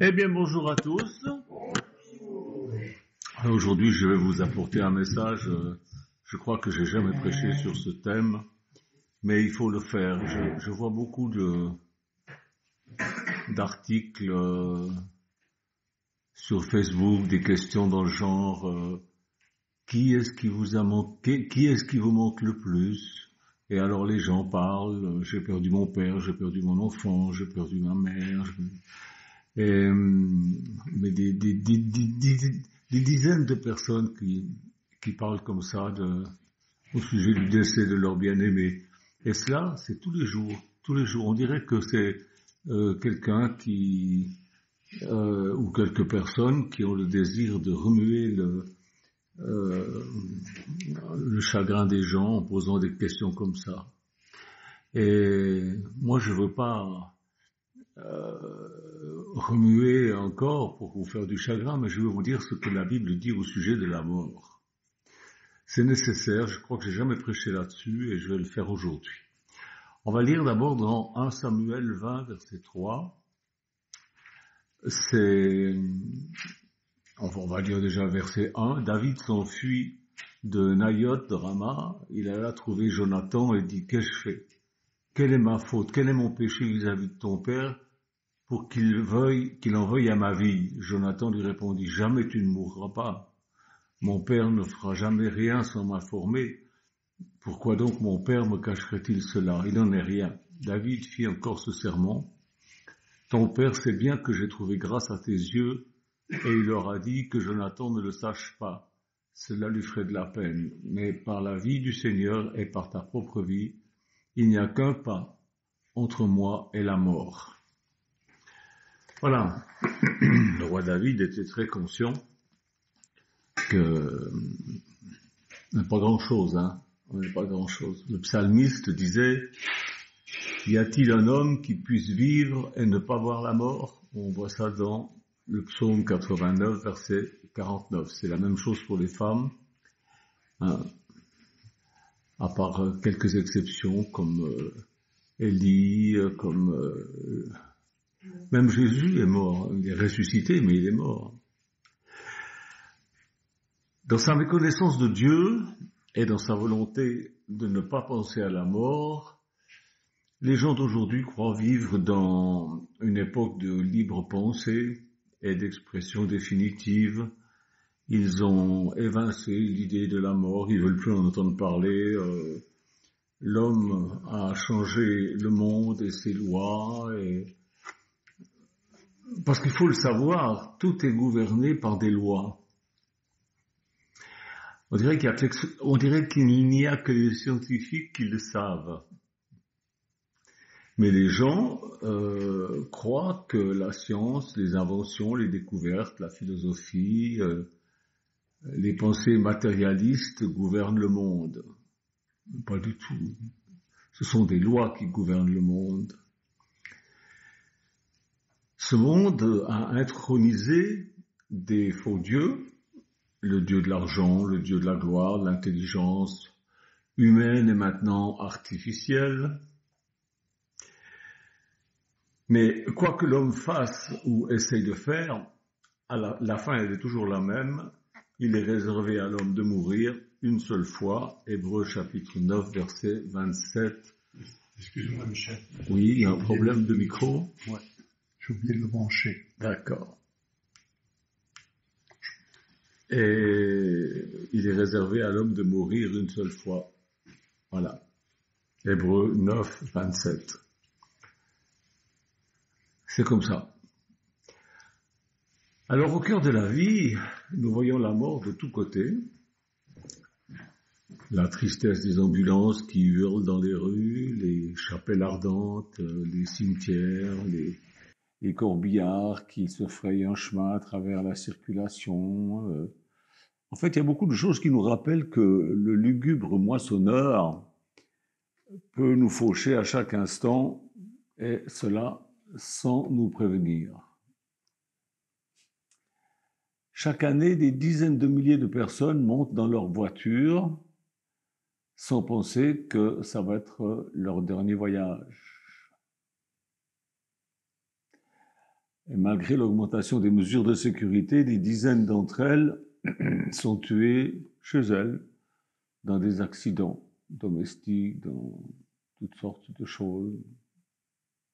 Eh bien, bonjour à tous. Aujourd'hui, je vais vous apporter un message. Je crois que j'ai jamais prêché sur ce thème, mais il faut le faire. Je vois beaucoup d'articles sur Facebook, des questions dans le genre qui est-ce qui vous a manqué, qui est-ce qui vous manque le plus? Et alors les gens parlent. J'ai perdu mon père, j'ai perdu mon enfant, j'ai perdu ma mère. Mais des dizaines de personnes qui parlent comme ça au sujet du décès de leur bien-aimé. Et cela, c'est tous les jours. Tous les jours. On dirait que c'est quelqu'un ou quelques personnes qui ont le désir de remuer le chagrin des gens en posant des questions comme ça. Et moi, je veux pas remuer encore pour vous faire du chagrin, mais je veux vous dire ce que la Bible dit au sujet de la mort. C'est nécessaire, je crois que j'ai jamais prêché là-dessus et je vais le faire aujourd'hui. On va lire d'abord dans 1 Samuel 20, verset 3. On va lire déjà verset 1. David s'enfuit de Naïoth de Rama. Il alla trouver Jonathan et dit, qu'ai-je fait? Quelle est ma faute? Quel est mon péché vis-à-vis de ton père pour qu'il en veuille à ma vie? Jonathan lui répondit, jamais tu ne mourras pas. Mon père ne fera jamais rien sans m'informer. Pourquoi donc mon père me cacherait-il cela? Il n'en est rien. David fit encore ce serment. Ton père sait bien que j'ai trouvé grâce à tes yeux, et il leur a dit que Jonathan ne le sache pas. Cela lui ferait de la peine. Mais par la vie du Seigneur et par ta propre vie, il n'y a qu'un pas entre moi et la mort. Voilà. Le roi David était très conscient que pas grand-chose, pas grand-chose. Le psalmiste disait, y a-t-il un homme qui puisse vivre et ne pas voir la mort? On voit ça dans le psaume 89, verset 49. C'est la même chose pour les femmes, à part quelques exceptions comme Élie, comme même Jésus est mort. Il est ressuscité, mais il est mort. Dans sa méconnaissance de Dieu et dans sa volonté de ne pas penser à la mort, les gens d'aujourd'hui croient vivre dans une époque de libre pensée et d'expression définitive. Ils ont évincé l'idée de la mort, ils veulent plus en entendre parler. L'homme a changé le monde et ses lois. Parce qu'il faut le savoir, tout est gouverné par des lois. On dirait qu'il n'y a que les scientifiques qui le savent. Mais les gens croient que la science, les inventions, les découvertes, la philosophie, les pensées matérialistes gouvernent le monde. Pas du tout. Ce sont des lois qui gouvernent le monde. Ce monde a intronisé des faux dieux, le dieu de l'argent, le dieu de la gloire, de l'intelligence humaine et maintenant artificielle. Mais quoi que l'homme fasse ou essaye de faire, la fin elle est toujours la même. Il est réservé à l'homme de mourir une seule fois. Hébreux chapitre 9, verset 27. Excuse-moi Michel. Oui, il y a un problème de micro. Ouais, j'ai oublié de le brancher. D'accord. Et il est réservé à l'homme de mourir une seule fois. Voilà. Hébreux 9, 27. C'est comme ça. Alors au cœur de la vie, nous voyons la mort de tous côtés. La tristesse des ambulances qui hurlent dans les rues, les chapelles ardentes, les cimetières, les corbillards qui se frayent un chemin à travers la circulation. En fait, il y a beaucoup de choses qui nous rappellent que le lugubre moissonneur peut nous faucher à chaque instant, et cela sans nous prévenir. Chaque année, des dizaines de milliers de personnes montent dans leur voiture sans penser que ça va être leur dernier voyage. Et malgré l'augmentation des mesures de sécurité, des dizaines d'entre elles sont tuées chez elles dans des accidents domestiques, dans toutes sortes de choses.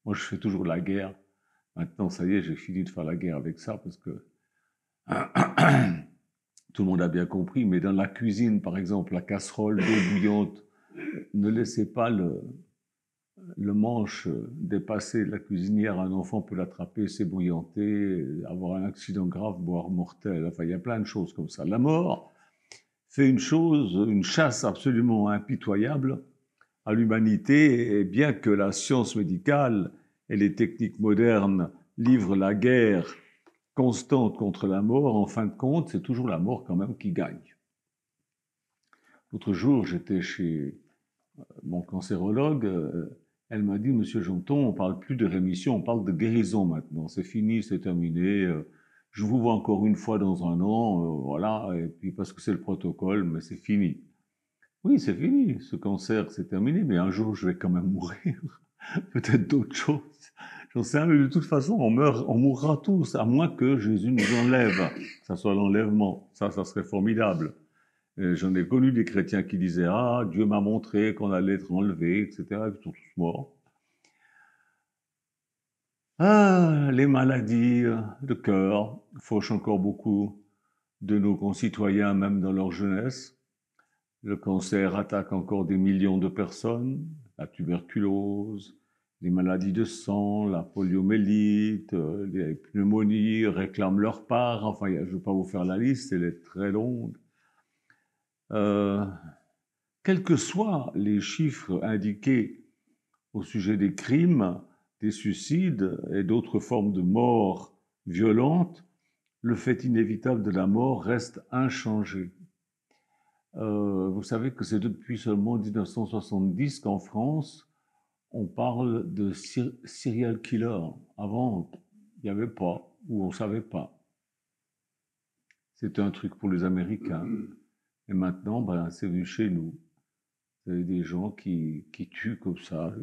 Moi, je fais toujours la guerre. Maintenant, ça y est, j'ai fini de faire la guerre avec ça parce que tout le monde a bien compris, mais dans la cuisine, par exemple, la casserole d'eau bouillante, ne laissez pas le manche dépasser la cuisinière. Un enfant peut l'attraper, s'ébouillanter, avoir un accident grave, voire mortel. Enfin, il y a plein de choses comme ça. La mort fait une chasse absolument impitoyable à l'humanité, et bien que la science médicale et les techniques modernes livrent la guerre constante contre la mort, en fin de compte, c'est toujours la mort quand même qui gagne. L'autre jour, j'étais chez mon cancérologue, elle m'a dit, Monsieur Janton, on ne parle plus de rémission, on parle de guérison maintenant, c'est fini, c'est terminé, je vous vois encore une fois dans un an, voilà, et puis parce que c'est le protocole, mais c'est fini. Oui, c'est fini, ce cancer, c'est terminé, mais un jour, je vais quand même mourir. Peut-être d'autres choses. J'en sais rien, mais de toute façon, on mourra tous, à moins que Jésus nous enlève. Ça soit l'enlèvement. Ça serait formidable. J'en ai connu des chrétiens qui disaient, ah, Dieu m'a montré qu'on allait être enlevé, etc. Et puis, ils sont tous morts. Ah, les maladies de cœur fauchent encore beaucoup de nos concitoyens, même dans leur jeunesse. Le cancer attaque encore des millions de personnes, la tuberculose, les maladies de sang, la poliomyélite, les pneumonies réclament leur part. Enfin, je ne vais pas vous faire la liste, elle est très longue. Quels que soient les chiffres indiqués au sujet des crimes, des suicides et d'autres formes de mort violentes, le fait inévitable de la mort reste inchangé. Vous savez que c'est depuis seulement 1970 qu'en France, on parle de serial killer. Avant, il n'y avait pas, ou on ne savait pas. C'était un truc pour les Américains. Et maintenant, ben, c'est venu chez nous. C'est des gens qui tuent comme ça.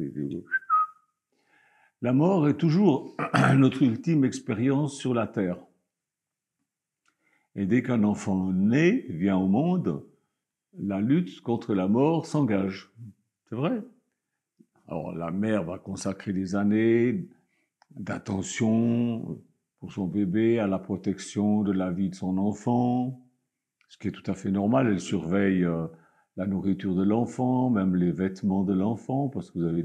La mort est toujours notre ultime expérience sur la Terre. Et dès qu'un enfant naît, vient au monde, la lutte contre la mort s'engage. C'est vrai. Alors la mère va consacrer des années d'attention pour son bébé, à la protection de la vie de son enfant, ce qui est tout à fait normal. Elle surveille la nourriture de l'enfant, même les vêtements de l'enfant, parce que vous avez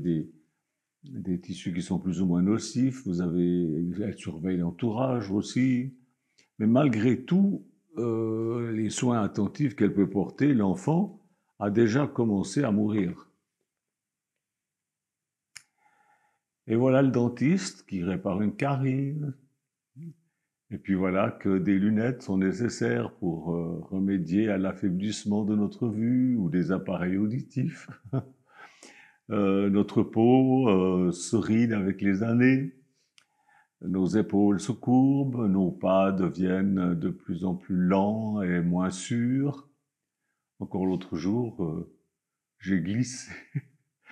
des tissus qui sont plus ou moins nocifs. Elle surveille l'entourage aussi. Mais malgré tout, les soins attentifs qu'elle peut porter, l'enfant a déjà commencé à mourir. Et voilà le dentiste qui répare une carie. Et puis voilà que des lunettes sont nécessaires pour remédier à l'affaiblissement de notre vue ou des appareils auditifs. Notre peau se ride avec les années. Nos épaules se courbent, nos pas deviennent de plus en plus lents et moins sûrs. Encore l'autre jour, j'ai glissé.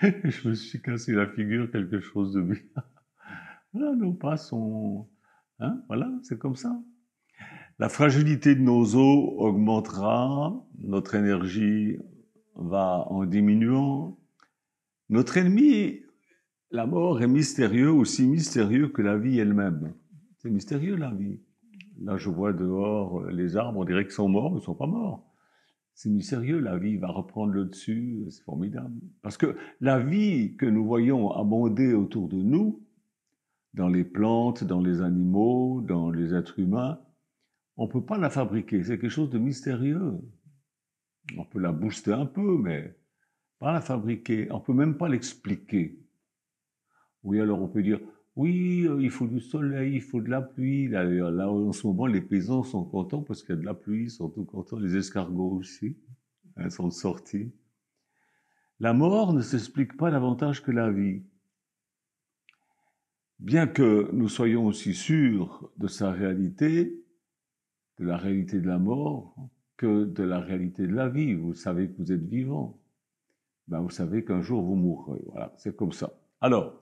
Je me suis cassé la figure, quelque chose de bien. Voilà, nos pas sont... Hein, voilà, c'est comme ça. La fragilité de nos os augmentera, notre énergie va en diminuant. Notre ennemi, la mort, est mystérieux, aussi mystérieux que la vie elle-même. C'est mystérieux, la vie. Là, je vois dehors les arbres, on dirait qu'ils sont morts, ils ne sont pas morts. C'est mystérieux, la vie va reprendre le dessus, c'est formidable. Parce que la vie que nous voyons abonder autour de nous, dans les plantes, dans les animaux, dans les êtres humains, on ne peut pas la fabriquer, c'est quelque chose de mystérieux. On peut la booster un peu, mais pas la fabriquer. On ne peut même pas l'expliquer. Oui, alors on peut dire, oui, il faut du soleil, il faut de la pluie. Là, en ce moment, les paysans sont contents parce qu'il y a de la pluie, ils sont tout contents, les escargots aussi, ils sont sortis. La mort ne s'explique pas davantage que la vie. Bien que nous soyons aussi sûrs de sa réalité, de la réalité de la mort, que de la réalité de la vie. Vous savez que vous êtes vivant. Ben, vous savez qu'un jour vous mourrez. Voilà, c'est comme ça. Alors,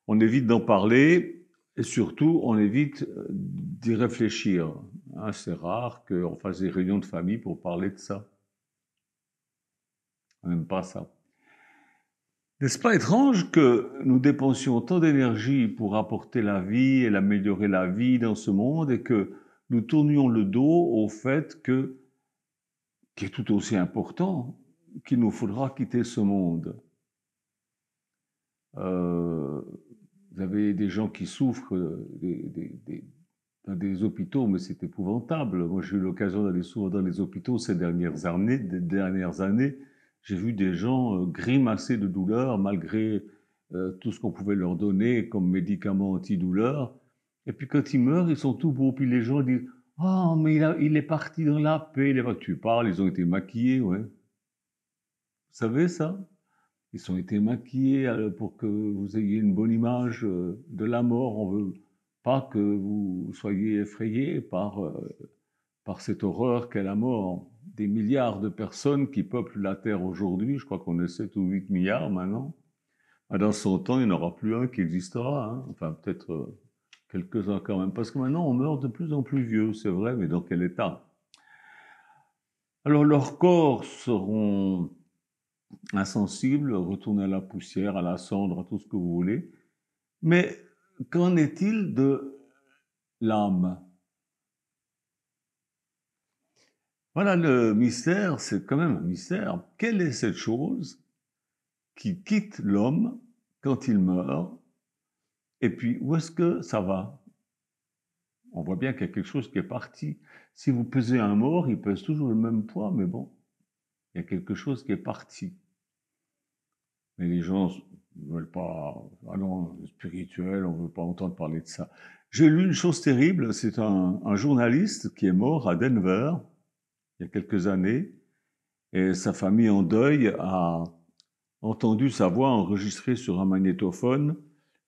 on évite d'en parler. Et surtout, on évite d'y réfléchir. Hein, c'est rare qu'on fasse des réunions de famille pour parler de ça. On n'aime pas ça. N'est-ce pas étrange que nous dépensions tant d'énergie pour apporter la vie et améliorer la vie dans ce monde et que nous tournions le dos au fait qui est tout aussi important, qu'il nous faudra quitter ce monde. Vous avez des gens qui souffrent dans des hôpitaux, mais c'est épouvantable. Moi, j'ai eu l'occasion d'aller souvent dans les hôpitaux ces dernières années. J'ai vu des gens grimacer de douleur malgré tout ce qu'on pouvait leur donner comme médicaments antidouleurs. Et puis quand ils meurent, ils sont tout beaux. Puis les gens disent « Oh, mais il est parti dans la paix. » Tu parles, ils ont été maquillés, ouais. Vous savez ça? Ils ont été maquillés pour que vous ayez une bonne image de la mort. On veut pas que vous soyez effrayés par cette horreur qu'est la mort. Des milliards de personnes qui peuplent la Terre aujourd'hui, je crois qu'on est 7 ou 8 milliards maintenant. Dans 100 ans, il n'y en aura plus un qui existera. Hein. Enfin, peut-être quelques-uns quand même. Parce que maintenant, on meurt de plus en plus vieux, c'est vrai, mais dans quel état? Alors, leurs corps seront insensibles, retournés à la poussière, à la cendre, à tout ce que vous voulez. Mais qu'en est-il de l'âme? Voilà, le mystère, c'est quand même un mystère. Quelle est cette chose qui quitte l'homme quand il meurt? Et puis, où est-ce que ça va? On voit bien qu'il y a quelque chose qui est parti. Si vous pesez un mort, il pèse toujours le même poids, mais bon, il y a quelque chose qui est parti. Mais les gens ne veulent pas, ah non, spirituel, on ne veut pas entendre parler de ça. J'ai lu une chose terrible, c'est un journaliste qui est mort à Denver, il y a quelques années, et sa famille en deuil a entendu sa voix enregistrée sur un magnétophone.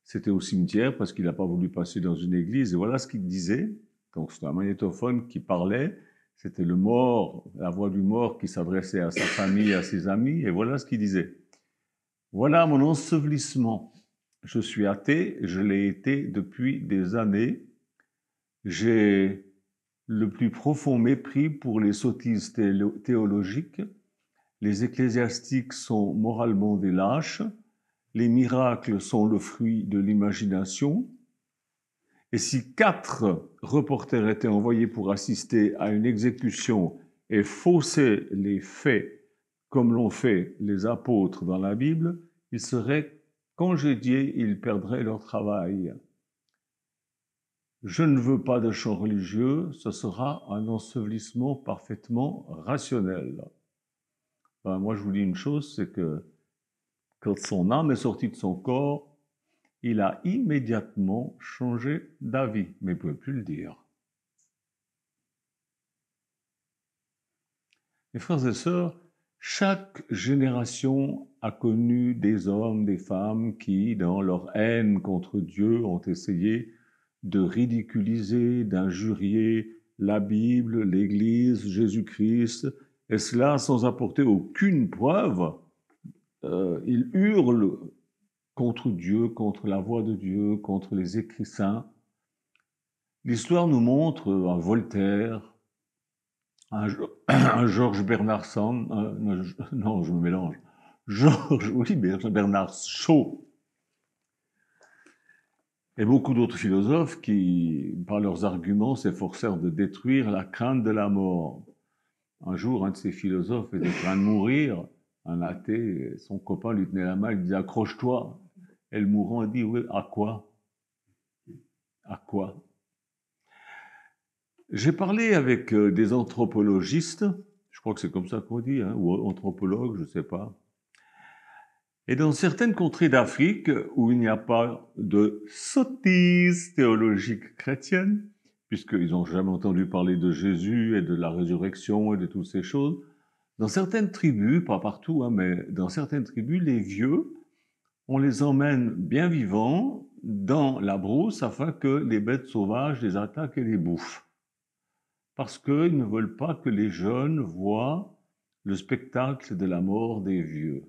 C'était au cimetière parce qu'il n'a pas voulu passer dans une église, et voilà ce qu'il disait. Donc c'était un magnétophone qui parlait, c'était le mort, la voix du mort qui s'adressait à sa famille, à ses amis, et voilà ce qu'il disait. Voilà mon ensevelissement. Je suis athée, je l'ai été depuis des années. J'ai le plus profond mépris pour les sottises théologiques. Les ecclésiastiques sont moralement des lâches. Les miracles sont le fruit de l'imagination. Et si 4 reporters étaient envoyés pour assister à une exécution et fausser les faits comme l'ont fait les apôtres dans la Bible, ils seraient congédiés, ils perdraient leur travail. Je ne veux pas de chant religieux, ce sera un ensevelissement parfaitement rationnel. Enfin, moi, je vous dis une chose, c'est que quand son âme est sortie de son corps, il a immédiatement changé d'avis, mais il ne pouvait plus le dire. Mes frères et sœurs, chaque génération a connu des hommes, des femmes qui, dans leur haine contre Dieu, ont essayé de ridiculiser, d'injurier la Bible, l'Église, Jésus-Christ, et cela sans apporter aucune preuve. Ils hurlent contre Dieu, contre la voix de Dieu, contre les écrits saints. L'histoire nous montre un Voltaire, un Georges Bernard Sand, non, je me mélange. Bernard Shaw, et beaucoup d'autres philosophes qui, par leurs arguments, s'efforcèrent de détruire la crainte de la mort. Un jour, un de ces philosophes était en train de mourir, un athée, son copain lui tenait la main, il lui dit « accroche-toi ». Et le mourant dit « oui, à quoi ? À quoi ?» J'ai parlé avec des anthropologistes, je crois que c'est comme ça qu'on dit, hein, ou anthropologues, je ne sais pas. Et dans certaines contrées d'Afrique où il n'y a pas de sottise théologique chrétienne, puisqu'ils n'ont jamais entendu parler de Jésus et de la résurrection et de toutes ces choses, dans certaines tribus, pas partout, hein, mais dans certaines tribus, les vieux, on les emmène bien vivants dans la brousse afin que les bêtes sauvages les attaquent et les bouffent. Parce qu'ils ne veulent pas que les jeunes voient le spectacle de la mort des vieux.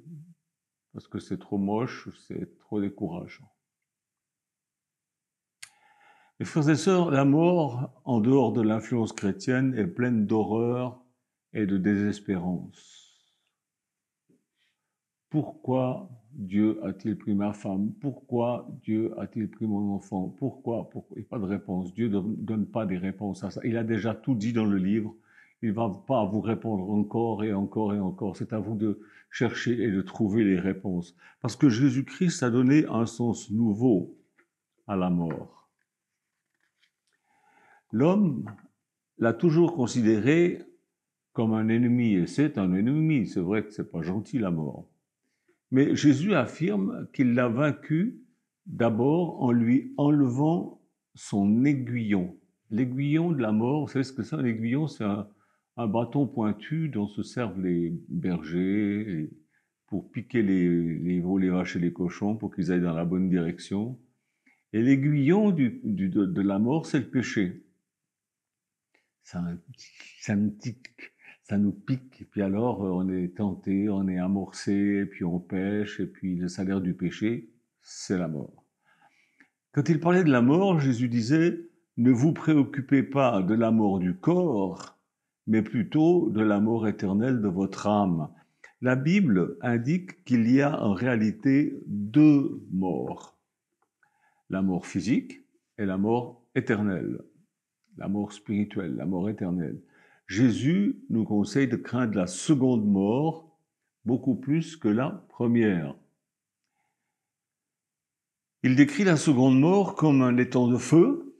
Parce que c'est trop moche, c'est trop décourageant. Mes frères et sœurs, la mort, en dehors de l'influence chrétienne, est pleine d'horreur et de désespérance. Pourquoi Dieu a-t-il pris ma femme? Pourquoi Dieu a-t-il pris mon enfant? Pourquoi? Il n'y a pas de réponse. Dieu ne donne pas des réponses à ça. Il a déjà tout dit dans le livre. Il ne va pas vous répondre encore et encore et encore. C'est à vous de chercher et de trouver les réponses. Parce que Jésus-Christ a donné un sens nouveau à la mort. L'homme l'a toujours considéré comme un ennemi, et c'est un ennemi. C'est vrai que c'est pas gentil la mort. Mais Jésus affirme qu'il l'a vaincu d'abord en lui enlevant son aiguillon. L'aiguillon de la mort, vous savez ce que c'est un aiguillon? C'est un bâton pointu dont se servent les bergers pour piquer les veaux, les vaches et les cochons pour qu'ils aillent dans la bonne direction. Et l'aiguillon de la mort, c'est le péché. Ça nous pique, et puis alors on est tenté, on est amorcé, et puis on pêche, et puis le salaire du péché, c'est la mort. Quand il parlait de la mort, Jésus disait « Ne vous préoccupez pas de la mort du corps, mais plutôt de la mort éternelle de votre âme. » La Bible indique qu'il y a en réalité deux morts. La mort physique et la mort éternelle. La mort spirituelle, la mort éternelle. Jésus nous conseille de craindre la seconde mort beaucoup plus que la première. Il décrit la seconde mort comme un étang de feu,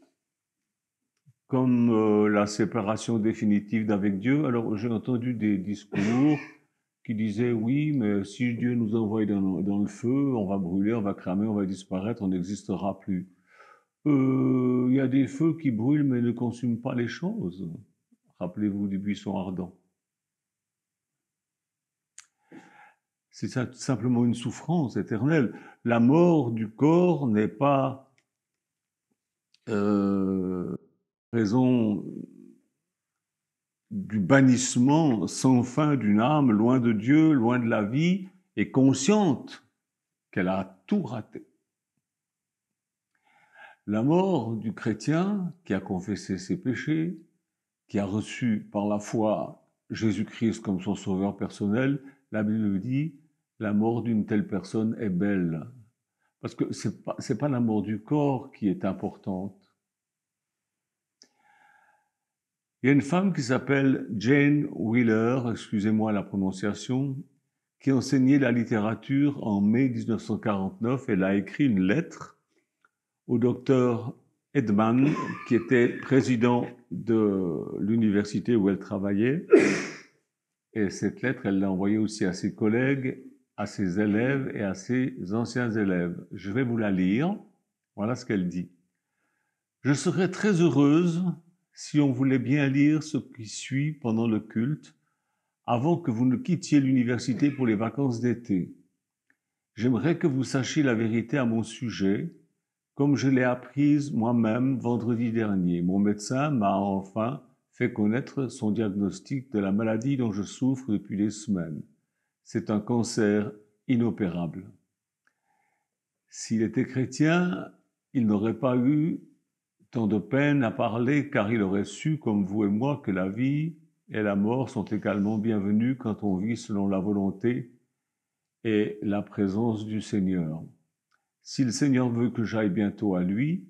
comme la séparation définitive d'avec Dieu. Alors j'ai entendu des discours qui disaient oui, mais si Dieu nous envoie dans le feu, on va brûler, on va cramer, on va disparaître, on n'existera plus. Il y a des feux qui brûlent mais ne consument pas les choses. Rappelez-vous du buisson ardent. C'est simplement une souffrance éternelle. La mort du corps n'est pas raison du bannissement sans fin d'une âme, loin de Dieu, loin de la vie, et consciente qu'elle a tout raté. La mort du chrétien qui a confessé ses péchés, qui a reçu par la foi Jésus-Christ comme son sauveur personnel, la Bible dit, la mort d'une telle personne est belle. Parce que c'est pas la mort du corps qui est importante. Il y a une femme qui s'appelle Jane Wheeler, excusez-moi la prononciation, qui enseignait la littérature en mai 1949. Elle a écrit une lettre au docteur Edman, qui était président de l'université où elle travaillait. Et cette lettre, elle l'a envoyée aussi à ses collègues, à ses élèves et à ses anciens élèves. Je vais vous la lire. Voilà ce qu'elle dit. « Je serais très heureuse si on voulait bien lire ce qui suit pendant le culte, avant que vous ne quittiez l'université pour les vacances d'été. J'aimerais que vous sachiez la vérité à mon sujet, comme je l'ai apprise moi-même vendredi dernier. Mon médecin m'a enfin fait connaître son diagnostic de la maladie dont je souffre depuis des semaines. C'est un cancer inopérable. S'il était chrétien, il n'aurait pas eu tant de peine à parler, car il aurait su, comme vous et moi, que la vie et la mort sont également bienvenues quand on vit selon la volonté et la présence du Seigneur. Si le Seigneur veut que j'aille bientôt à lui,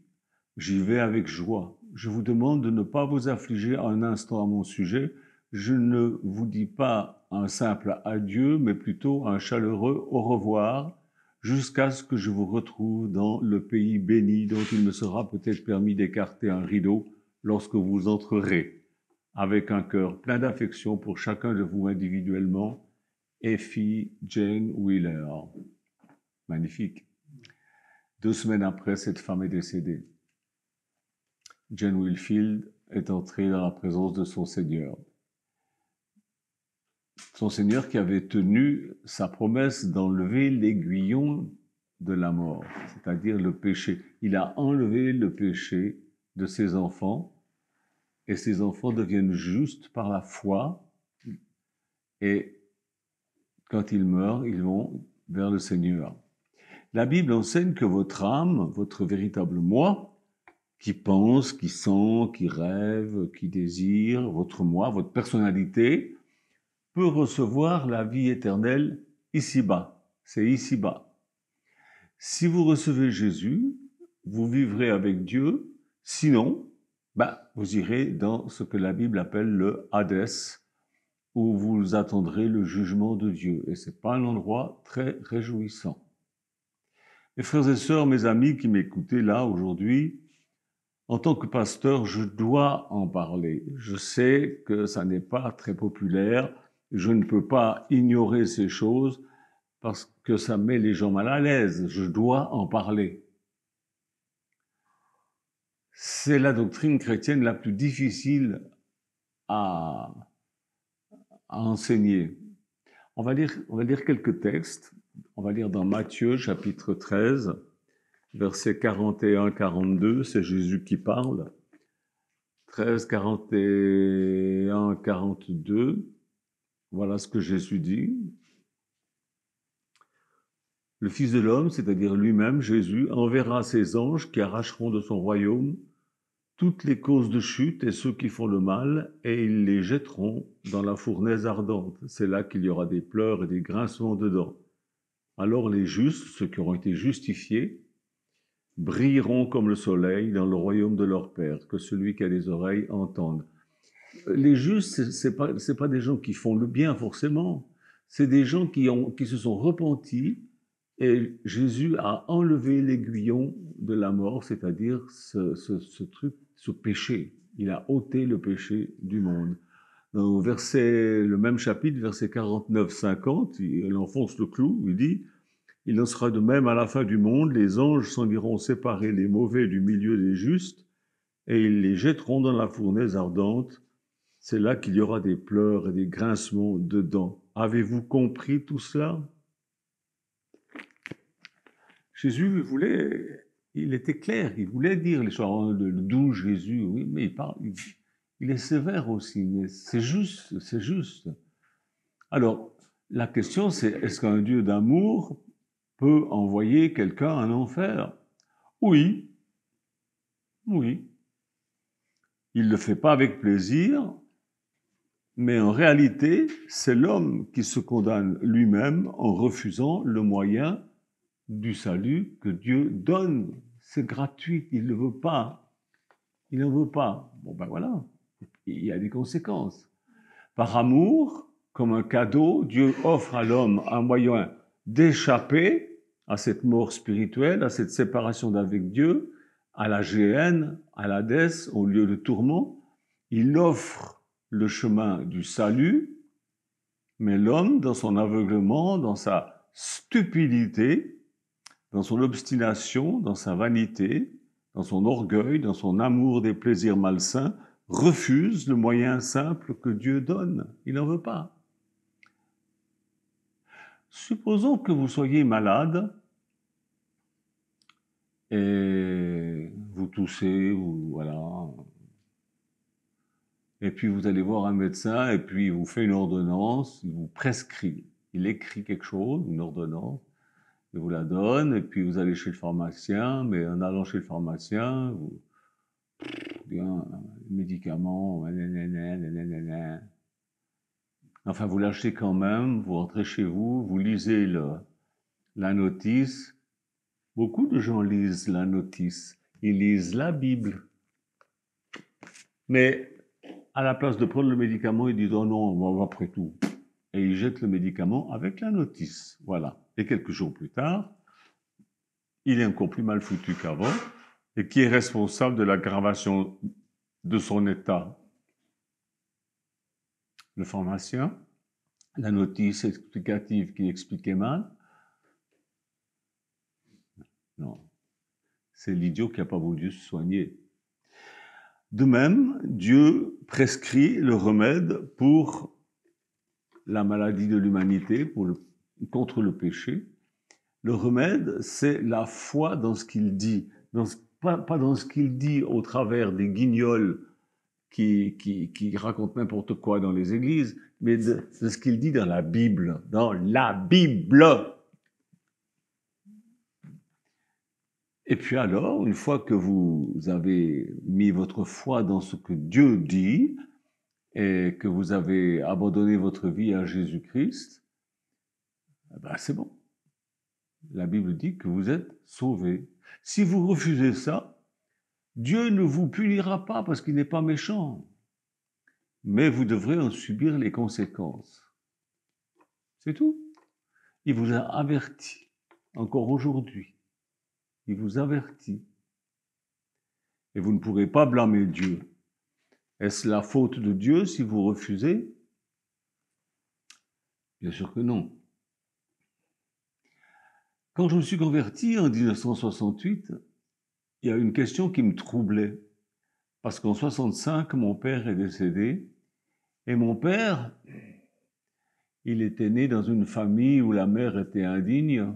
j'y vais avec joie. Je vous demande de ne pas vous affliger un instant à mon sujet. Je ne vous dis pas un simple adieu, mais plutôt un chaleureux au revoir, jusqu'à ce que je vous retrouve dans le pays béni dont il me sera peut-être permis d'écarter un rideau lorsque vous entrerez, avec un cœur plein d'affection pour chacun de vous individuellement, Effie Jane Wheeler. » Magnifique. 2 semaines après, cette femme est décédée. Jane Whitfield est entrée dans la présence de son Seigneur. Son Seigneur qui avait tenu sa promesse d'enlever l'aiguillon de la mort, c'est-à-dire le péché. Il a enlevé le péché de ses enfants, et ses enfants deviennent justes par la foi, et quand ils meurent, ils vont vers le Seigneur. La Bible enseigne que votre âme, votre véritable moi, qui pense, qui sent, qui rêve, qui désire, votre moi, votre personnalité, peut recevoir la vie éternelle ici-bas. C'est ici-bas. Si vous recevez Jésus, vous vivrez avec Dieu. Sinon, vous irez dans ce que la Bible appelle le Hadès, où vous attendrez le jugement de Dieu. Et c'est pas un endroit très réjouissant. Mes frères et sœurs, mes amis qui m'écoutez là aujourd'hui, en tant que pasteur, je dois en parler. Je sais que ça n'est pas très populaire. Je ne peux pas ignorer ces choses parce que ça met les gens mal à l'aise. Je dois en parler. C'est la doctrine chrétienne la plus difficile à enseigner. On va lire quelques textes. On va lire dans Matthieu, chapitre 13, versets 41-42. C'est Jésus qui parle. 13, 41, 42. Voilà ce que Jésus dit. Le Fils de l'homme, c'est-à-dire lui-même, Jésus, enverra ses anges qui arracheront de son royaume toutes les causes de chute et ceux qui font le mal, et ils les jetteront dans la fournaise ardente. C'est là qu'il y aura des pleurs et des grincements de dents. Alors les justes, ceux qui auront été justifiés, brilleront comme le soleil dans le royaume de leur Père. Que celui qui a des oreilles entende. Les justes, c'est pas des gens qui font le bien forcément. C'est des gens qui se sont repentis. Et Jésus a enlevé l'aiguillon de la mort, c'est-à-dire ce péché. Il a ôté le péché du monde. Dans le même chapitre, verset 49-50, il enfonce le clou, il dit « Il en sera de même à la fin du monde, les anges s'en iront séparer les mauvais du milieu des justes, et ils les jetteront dans la fournaise ardente. C'est là qu'il y aura des pleurs et des grincements de dents. » Avez-vous compris tout cela ? Jésus il était clair, il voulait dire les choses, le doux Jésus, oui, mais il est sévère aussi, mais c'est juste. Alors, la question c'est, est-ce qu'un Dieu d'amour peut envoyer quelqu'un en enfer ? Oui. Il ne le fait pas avec plaisir, mais en réalité, c'est l'homme qui se condamne lui-même en refusant le moyen du salut que Dieu donne. C'est gratuit, il ne veut pas. Il n'en veut pas. Bon voilà, il y a des conséquences. Par amour, comme un cadeau, Dieu offre à l'homme un moyen d'échapper à cette mort spirituelle, à cette séparation d'avec Dieu, à la géhenne, à l'Hadès, au lieu de tourment. Il offre le chemin du salut, mais l'homme, dans son aveuglement, dans sa stupidité, dans son obstination, dans sa vanité, dans son orgueil, dans son amour des plaisirs malsains, refuse le moyen simple que Dieu donne. Il n'en veut pas. Supposons que vous soyez malade et vous toussez, voilà. Et puis vous allez voir un médecin et puis il vous fait une ordonnance, il vous prescrit. Il écrit quelque chose, une ordonnance. Il vous la donne, et puis vous allez chez le pharmacien, mais en allant chez le pharmacien, bien, médicaments, enfin vous l'achetez quand même, vous rentrez chez vous, vous lisez la notice. Beaucoup de gens lisent la notice, ils lisent la Bible. Mais à la place de prendre le médicament, ils disent « Oh non, on va après tout ». Et ils jettent le médicament avec la notice, voilà. Et quelques jours plus tard, il est encore plus mal foutu qu'avant. Et qui est responsable de l'aggravation de son état ? Le pharmacien, la notice explicative qui expliquait mal ? Non, c'est l'idiot qui n'a pas voulu se soigner. De même, Dieu prescrit le remède pour la maladie de l'humanité, contre le péché. Le remède, c'est la foi dans ce qu'il dit, pas dans ce qu'il dit au travers des guignols qui racontent n'importe quoi dans les églises, mais de ce qu'il dit dans la Bible. Dans la Bible. Et puis alors, une fois que vous avez mis votre foi dans ce que Dieu dit et que vous avez abandonné votre vie à Jésus-Christ, ben c'est bon. La Bible dit que vous êtes sauvés. Si vous refusez ça, Dieu ne vous punira pas parce qu'il n'est pas méchant, mais vous devrez en subir les conséquences. C'est tout. Il vous a averti, encore aujourd'hui. Il vous avertit. Et vous ne pourrez pas blâmer Dieu. Est-ce la faute de Dieu si vous refusez? Bien sûr que non. Quand je me suis converti en 1968, il y a une question qui me troublait. Parce qu'en 65, mon père est décédé. Et mon père, il était né dans une famille où la mère était indigne.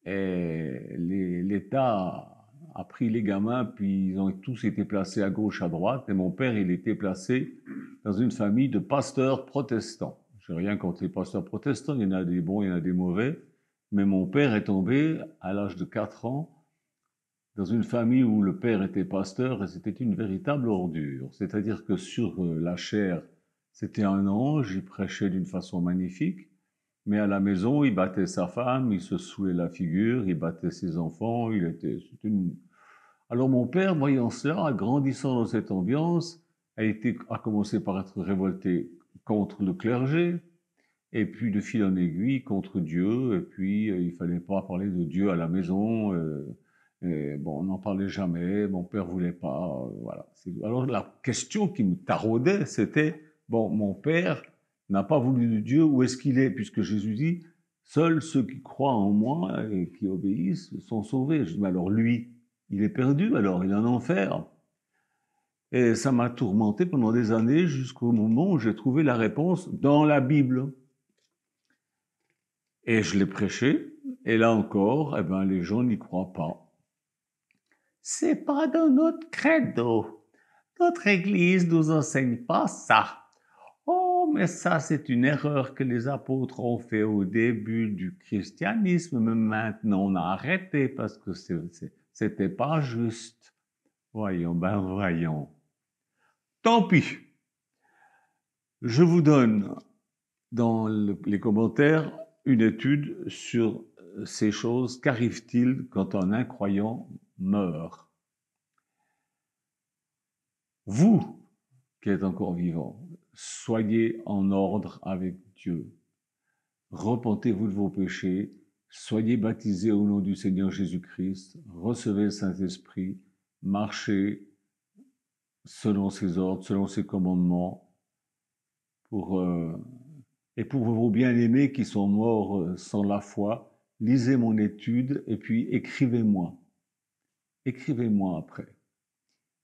Et l'État a pris les gamins, puis ils ont tous été placés à gauche, à droite. Et mon père, il était placé dans une famille de pasteurs protestants. Je n'ai rien contre les pasteurs protestants, il y en a des bons, il y en a des mauvais. Mais mon père est tombé, à l'âge de 4 ans, dans une famille où le père était pasteur et c'était une véritable ordure. C'est-à-dire que sur la chair, c'était un ange, il prêchait d'une façon magnifique, mais à la maison, il battait sa femme, il se saoulait la figure, il battait ses enfants, Alors mon père, voyant cela, grandissant dans cette ambiance, a commencé par être révolté contre le clergé, et puis de fil en aiguille contre Dieu, et puis il fallait pas parler de Dieu à la maison, et bon, on n'en parlait jamais, mon père voulait pas, voilà. Alors la question qui me taraudait, c'était, bon, mon père n'a pas voulu de Dieu, où est-ce qu'il est? Puisque Jésus dit, seuls ceux qui croient en moi et qui obéissent sont sauvés. Je dis, mais alors lui, il est perdu, alors il est en enfer. Et ça m'a tourmenté pendant des années jusqu'au moment où j'ai trouvé la réponse dans la Bible. Et je l'ai prêché, et là encore, eh ben, les gens n'y croient pas. C'est pas dans notre credo. Notre Église nous enseigne pas ça. Oh, mais ça, c'est une erreur que les apôtres ont fait au début du christianisme, mais maintenant on a arrêté parce que c'était pas juste. Voyons. Tant pis. Je vous donne dans les commentaires une étude sur ces choses. Qu'arrive-t-il quand un incroyant meurt? Vous, qui êtes encore vivant, soyez en ordre avec Dieu. Repentez-vous de vos péchés, soyez baptisés au nom du Seigneur Jésus-Christ, recevez le Saint-Esprit, marchez selon ses ordres, selon ses commandements, et pour vos bien-aimés qui sont morts sans la foi, lisez mon étude et puis écrivez-moi. Écrivez-moi après.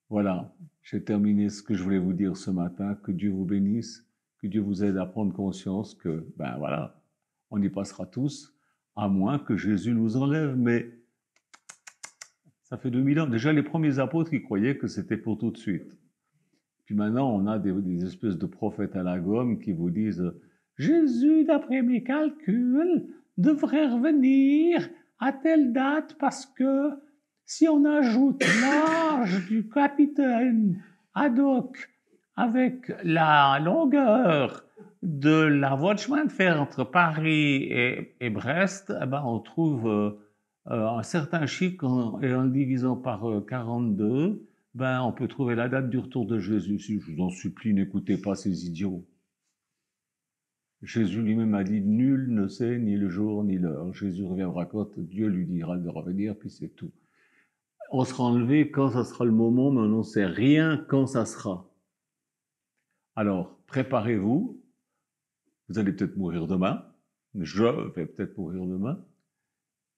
Voilà, j'ai terminé ce que je voulais vous dire ce matin. Que Dieu vous bénisse, que Dieu vous aide à prendre conscience que, ben voilà, on y passera tous, à moins que Jésus nous enlève. Mais ça fait 2000 ans. Déjà, les premiers apôtres, ils croyaient que c'était pour tout de suite. Puis maintenant, on a des espèces de prophètes à la gomme qui vous disent « Jésus, d'après mes calculs, devrait revenir à telle date parce que si on ajoute l'âge du capitaine Haddock avec la longueur de la voie de chemin de fer entre Paris et Brest, eh ben on trouve un certain chiffre et en le divisant par 42, ben on peut trouver la date du retour de Jésus. Si je vous en supplie, n'écoutez pas ces idiots. Jésus lui-même a dit, nul ne sait ni le jour ni l'heure. Jésus reviendra quand Dieu lui dira de revenir, puis c'est tout. On sera enlevé quand ça sera le moment, mais on n'en sait rien quand ça sera. Alors, préparez-vous. Vous allez peut-être mourir demain. Je vais peut-être mourir demain.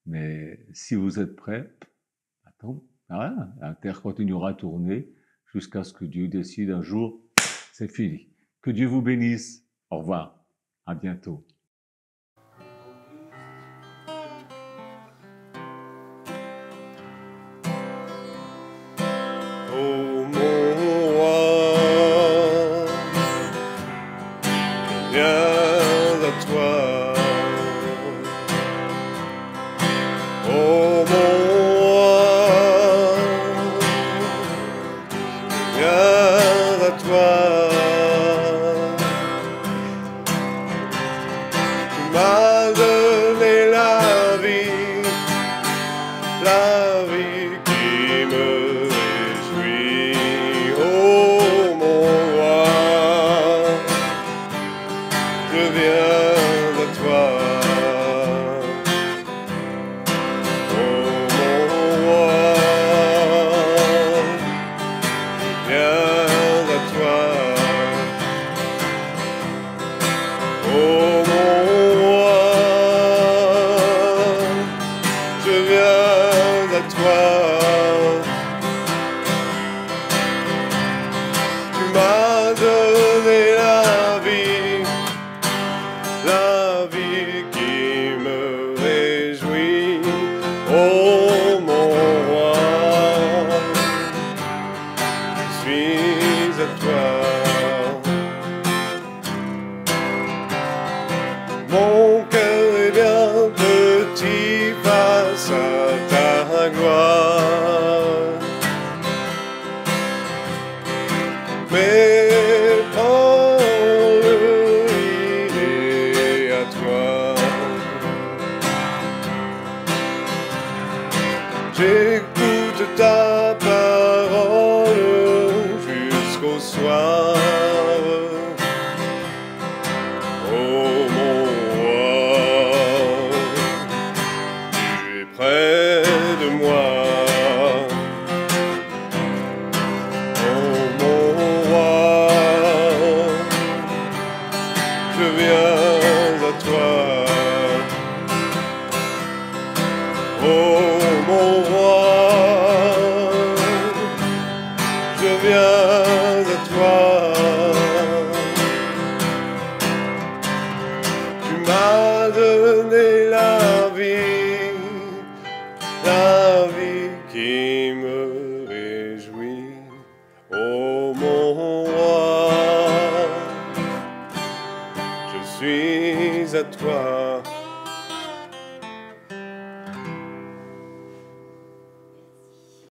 Mais si vous êtes prêts, attends, voilà, la terre continuera à tourner jusqu'à ce que Dieu décide un jour, c'est fini. Que Dieu vous bénisse. Au revoir. À bientôt. Oh mon roi, viens à toi. Oh mon viens à toi. Tu m'as donné la vie qui me réjouit. Oh mon roi, je viens à toi. Tu m'as donné la vie qui me réjouit. Oh mon roi, je suis à toi. Mon cœur est bien petit face à ta gloire, mais prends-le, il est à toi. J'écoute ta parole jusqu'au soir. Oh mon roi, tu es près de moi. Oh mon roi, je viens à toi. Oh mon roi, je viens à toi. Tu m'as donné la vie qui me réjouit. Oh mon roi, je suis à toi.